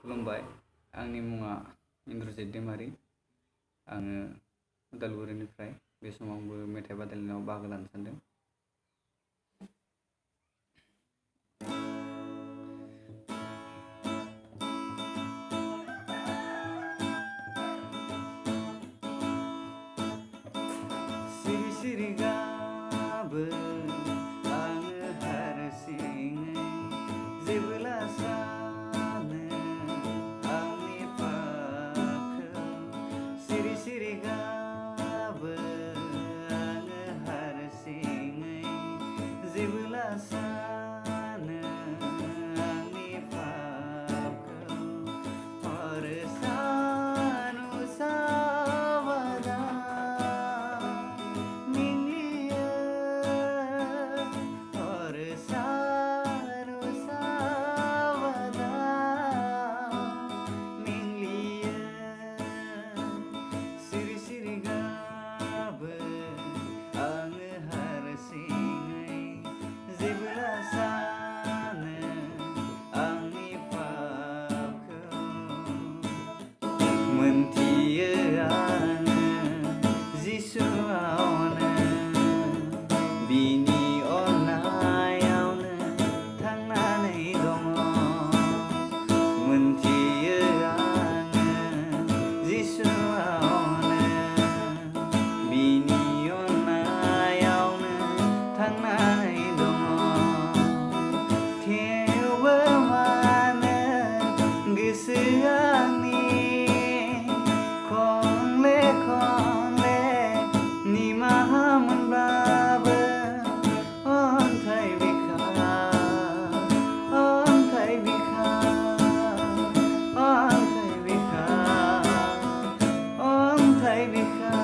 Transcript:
खुलुमबाय आंनि मुङा इन्द्रजित दैमारि आङो उदालगुरिनिफ्राय बे समाव आंबो मेथाइ बादायलायनायाव बाहागो लानो सानदों। सिरि सिरि गाबो आङो हारसिङै जेबोला सानो आंनि फाखौ सिरि सिरि गाबो आङो हारसिङै जेबोला सानो आंनि फाखौ हर सानु सावदा मिंलियो हर सानु सावदा मिंलियो सिरि सिरि गाबो आङो हारसिङै जेबोला सानो आंनि फावखौ मोनथियो आङो जिसुआवनो बिनि अननायावनो थांनानै दङ मोनथियो आङो जिसुआवनो बिनि अननायावनो थांनानै दङ थेवबो मानो गोसोआ आंनि खनले खनले निमाहा मोनब्लाबो अन्थाइ बिखा अन्थाइ बिखा अन्थाइ बिखा अन्थाइ बिखा